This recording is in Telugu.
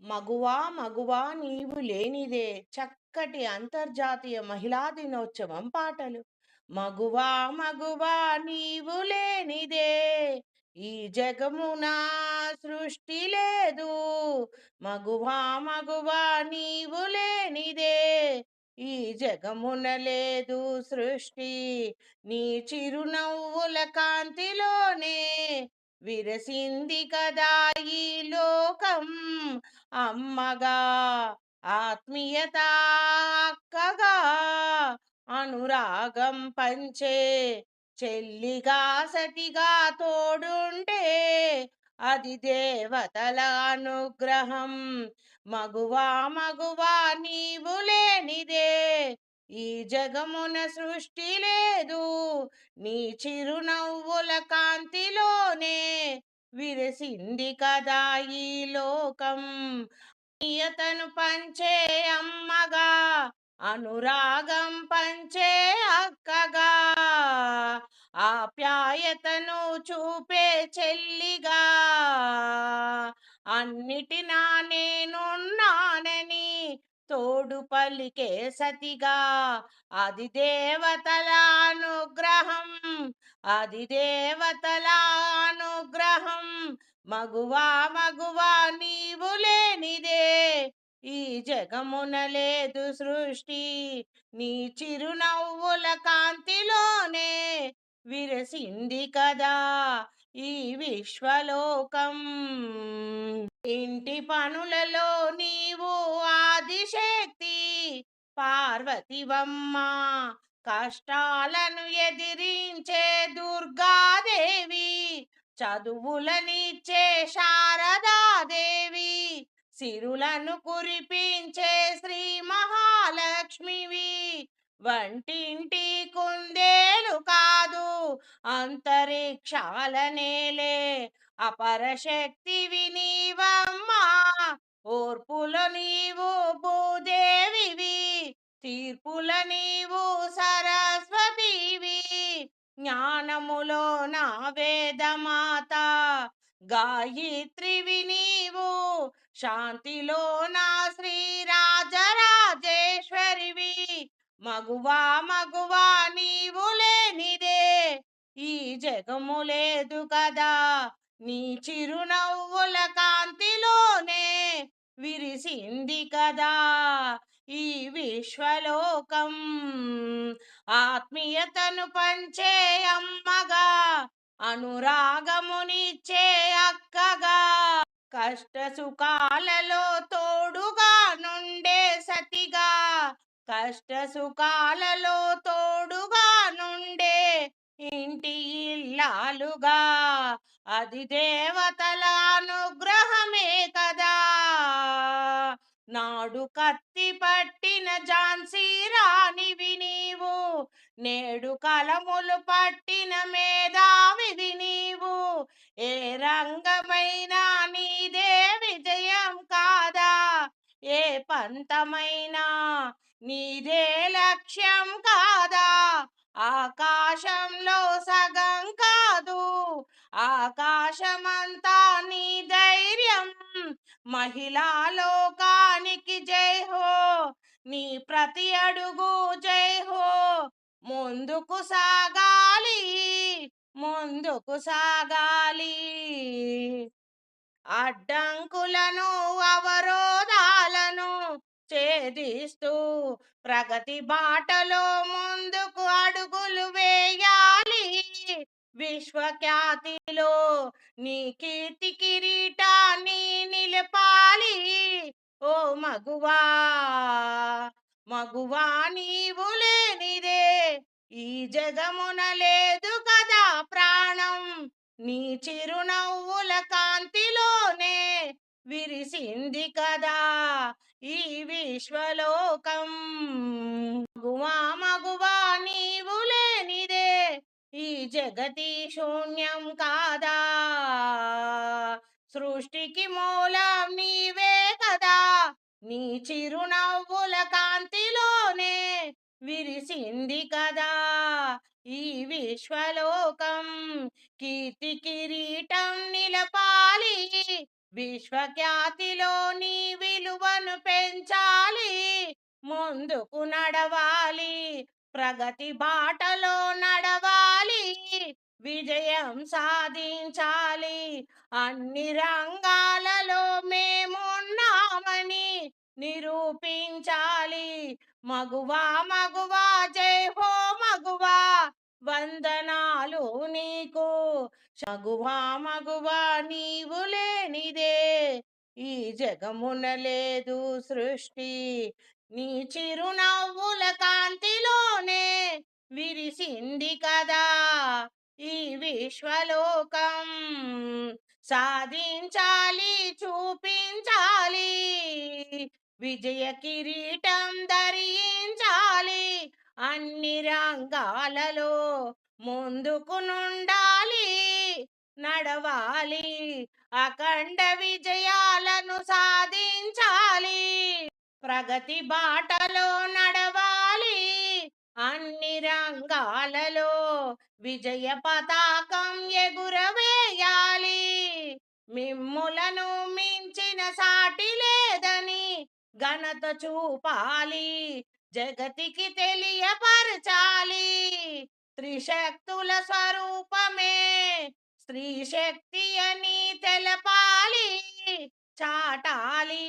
మగువా మగువా నీవు లేనిదే చక్కటి అంతర్జాతీయ మహిళా దినోత్సవం పాటలు. మగువా మగువా నీవు లేనిదే ఈ జగమున సృష్టి లేదు. మగువా మగువా నీవు లేనిదే ఈ జగమున లేదు సృష్టి. నీ చిరునవ్వుల కాంతిలోనే విరసింది కదా ఈ లోకం. అమ్మగా ఆత్మీయత, అక్కగా అనురాగం పంచే చెల్లిగా సతిగా తోడుంటే అది దేవతల అనుగ్రహం. మగువా మగువా నీవు లేనిదే ఈ జగమున సృష్టి లేదు. నీ చిరునవ్వుల కాంతిలోనే విరసింది కదా ఈ లోకం. ఆత్మీయతను పంచే అమ్మగా, అనురాగం పంచే అక్కగా, ఆప్యాయతను చూపే చెల్లిగా, అన్నిటినా నేనున్నానని తోడు పలికే సతిగా, అది దేవతల అనుగ్రహం. అది దేవతల అనుగ్రహం. మగువా మగువా నీవు లేనిదే ఈ జగమున లేదు సృష్టి. నీ చిరునవ్వుల కాంతిలోనే విరసింది కదా ఈ విశ్వలోకం. ఇంటి పనులలో నీవు ఆదిశక్తి పార్వతివమ్మ, కష్టాలను ఎదిరించే దుర్గాదేవి, చదువులనిచ్చే శారదాదేవి, సిరులను కురిపించే శ్రీ మహాలక్ష్మివి. వంటింటి కుందేలు కాదు, అంతరిక్షాల నేలే అపరశక్తివి నీవమ్మా. ఓర్పుల నీవు భూదేవివి, తీర్పుల నీవు సరస్వతివి, జ్ఞానములో నా వేదమాత గాయత్రివి నీవు, శాంతిలో నా శ్రీరాజరాజేశ్వరివి. మగువా మగువా నీవు లేనిదే ఈ జగము లేదు కదా. నీ చిరునవ్వుల కాంతిలోనే విరిసింది కదా ఈ విశ్వలోకం. ఆత్మీయతను పంచే అమ్మగా, అనురాగమునిచ్చే అక్కగా, కష్ట సుఖాలలో తోడుగా నుండే సతిగా, కష్ట సుఖాలలో తోడుగా నుండే ఇంటి ఇల్లాలుగా, అది దేవతల అనుగ్రహమే కదా. నాడు కత్తి పట్టిన ఝాన్సీ రాణివి నీవు, నేడు కలములు పట్టిన మేధావివి నీవు. ఏ రంగమైనా నీదే విజయం కాదా, ఏ పంతమైనా నీదే లక్ష్యం కాదా. ఆకాశంలో సగం కాదు, ఆకాశమంతా నీ ధైర్యం. మహిళా లోకానికి జై హో, నీ ప్రతి అడుగు జై హో. ముందుకు సాగాలి, ముందుకు సాగాలి. అడ్డంకులను అవరోధాలను ఛేదిస్తూ ప్రగతి బాటలో ముందుకు అడుగులు వేయాలి. విశ్వఖ్యాతిలో నీ కీర్తి కిరీటాన్ని నిలపాలి. ఓ మగువా మగువా నీవు లేనిదే ఈ జగమున లేదు కదా ప్రాణం. నీ చిరునవ్వుల కాంతిలోనే విరిసింది కదా ఈ విశ్వలోకం. మగువా మగువా నీవు లేనిదే ఈ జగతి శూన్యం కాదా. సృష్టికి మూలం నీవే కదా, నీ చిరునవ్వుల కాంతిలోనే విరిసింది కదా ఈ విశ్వలోకం. కీర్తి కిరీటం నిలపాలి, విశ్వఖ్యాతిలో నీ విలువను పెంచాలి, ముందుకు నడవాలి, ప్రగతి బాటలో నడవాలి, విజయం సాధించాలి. అన్ని రంగాలలో మేమున్నామని నిరూపించాలి. మగువా మగువా జై హో మగువా, వందనాలు నీకు. మగువా మగువా నీవు లేనిదే ఈ జగమున లేదు సృష్టి. నీ చిరునవ్వుల కాంతిలోనే విరిసింది కదా ఈ విశ్వలోకం. సాధించాలి, చూపించాలి, విజయ కిరీటం ధరించాలి. అన్ని రంగాలలో ముందుకు నుండాలి, నడవాలి, అఖండ విజయాలను సాధించాలి, ప్రగతి బాటలో నడవాలి. అన్ని రంగాలలో విజయ పతాకం ఎగురవేయాలి. మిమ్ములను మించిన సాటి లేదని ఘనత చూపాలి, జగతికి తెలియపరచాలి. త్రిశక్తుల స్వరూపమే స్త్రీ శక్తి అని తెలపాలి, చాటాలి.